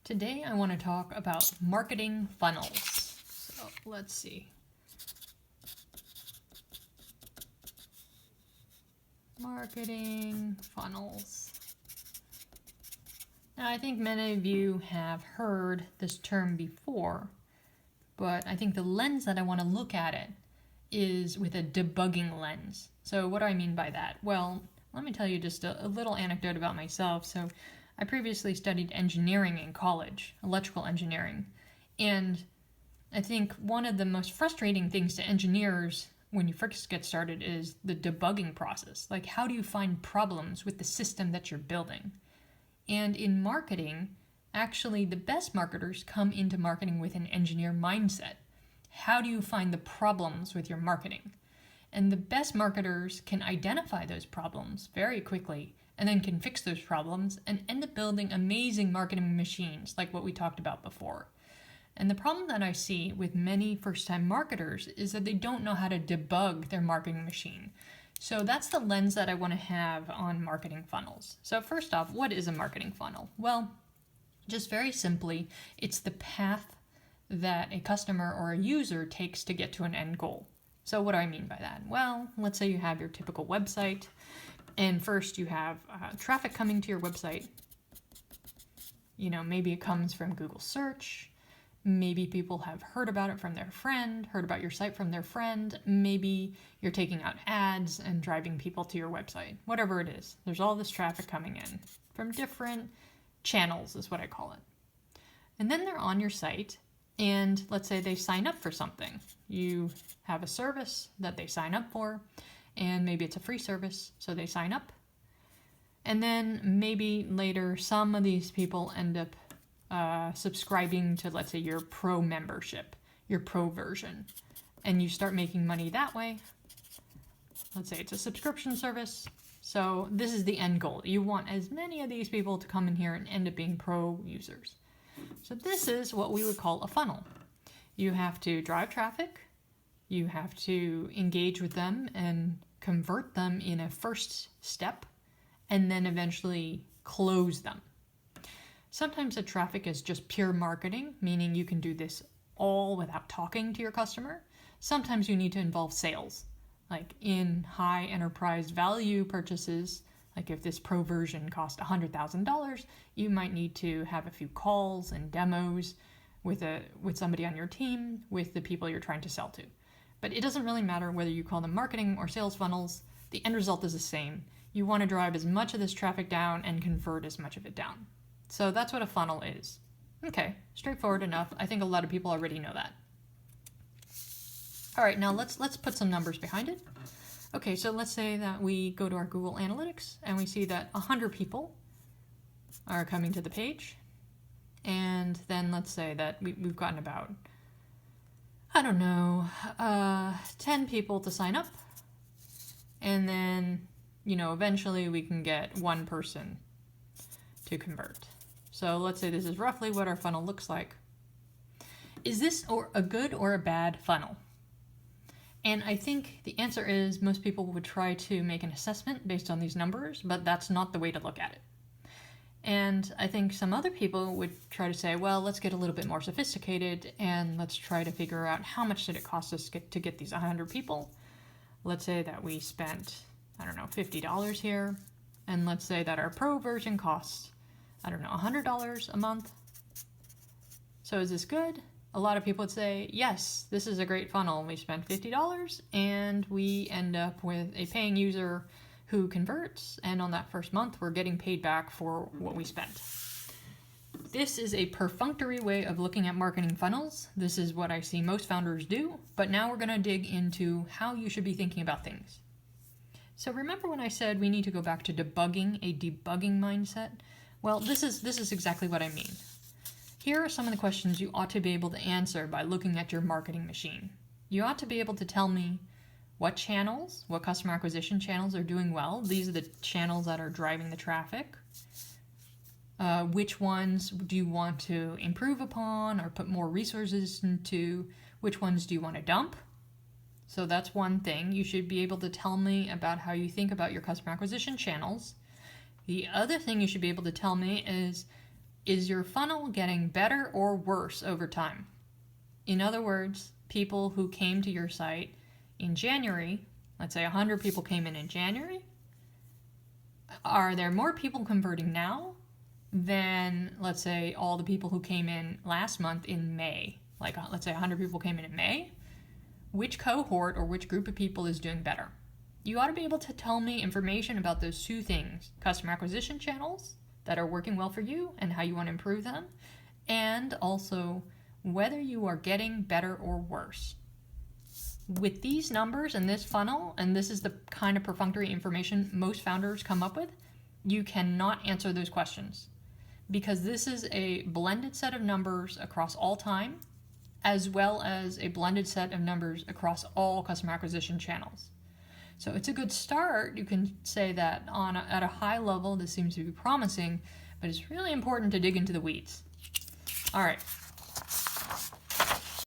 Today I want to talk about marketing funnels. So let's see. Marketing funnels. Now I think many of you have heard this term before, but I think the lens that I want to look at it is with a debugging lens. So what do I mean by that? Well, let me tell you just a little anecdote about myself. So I previously studied engineering in college, electrical engineering. And I think one of the most frustrating things to engineers when you first get started is the debugging process. Like, how do you find problems with the system that you're building? And in marketing, actually, the best marketers come into marketing with an engineer mindset. How do you find the problems with your marketing? And the best marketers can identify those problems very quickly and then can fix those problems and end up building amazing marketing machines like what we talked about before. And the problem that I see with many first-time marketers is that they don't know how to debug their marketing machine. So that's the lens that I want to have on marketing funnels. So first off, what is a marketing funnel? Well, just very simply, it's the path that a customer or a user takes to get to an end goal. So what do I mean by that? Well, let's say you have your typical website, and first you have traffic coming to your website. Maybe it comes from Google search. Maybe people have heard about it from their friend, heard about your site from their friend. Maybe you're taking out ads and driving people to your website. Whatever it is, there's all this traffic coming in from different channels is what I call it. And then they're on your site, and let's say they sign up for something. You have a service that they sign up for, and maybe it's a free service, so they sign up. And then maybe later some of these people end up subscribing to, let's say, your pro membership, your pro version, and you start making money that way. Let's say it's a subscription service. So this is the end goal. You want as many of these people to come in here and end up being pro users. So this is what we would call a funnel. You have to drive traffic. You have to engage with them and convert them in a first step, and then eventually close them. Sometimes the traffic is just pure marketing, meaning you can do this all without talking to your customer. Sometimes you need to involve sales, like in high enterprise value purchases. Like if this pro version cost $100,000, you might need to have a few calls and demos with somebody on your team, with the people you're trying to sell to. But it doesn't really matter whether you call them marketing or sales funnels. The end result is the same. You want to drive as much of this traffic down and convert as much of it down. So that's what a funnel is. Okay, straightforward enough. I think a lot of people already know that. All right, now let's put some numbers behind it. Okay, so let's say that we go to our Google Analytics and we see that 100 people are coming to the page. And then let's say that we've gotten about, 10 people to sign up. And then, eventually we can get one person to convert. So let's say this is roughly what our funnel looks like. Is this a good or a bad funnel? And I think the answer is most people would try to make an assessment based on these numbers, but that's not the way to look at it. And I think some other people would try to say, well, let's get a little bit more sophisticated and let's try to figure out how much did it cost us to get these 100 people. Let's say that we spent, $50 here. And let's say that our pro version costs, $100 a month. So is this good? A lot of people would say, yes, this is a great funnel. We spent $50 and we end up with a paying user who converts. And on that first month, we're getting paid back for what we spent. This is a perfunctory way of looking at marketing funnels. This is what I see most founders do. But now we're going to dig into how you should be thinking about things. So remember when I said we need to go back to debugging, a debugging mindset? Well, this is exactly what I mean. Here are some of the questions you ought to be able to answer by looking at your marketing machine. You ought to be able to tell me what customer acquisition channels are doing well. These are the channels that are driving the traffic. Which ones do you want to improve upon or put more resources into? Which ones do you want to dump? So that's one thing. You should be able to tell me about how you think about your customer acquisition channels. The other thing you should be able to tell me is is your funnel getting better or worse over time? In other words, people who came to your site in January, let's say 100 people came in January, are there more people converting now than, let's say, all the people who came in last month in May? Like, let's say 100 people came in May. Which cohort or which group of people is doing better? You ought to be able to tell me information about those two things: customer acquisition channels that are working well for you and how you want to improve them, and also whether you are getting better or worse. With these numbers and this funnel, and this is the kind of perfunctory information most founders come up with, you cannot answer those questions, because this is a blended set of numbers across all time, as well as a blended set of numbers across all customer acquisition channels. So it's a good start. You can say that at a high level, this seems to be promising, but it's really important to dig into the weeds. All right.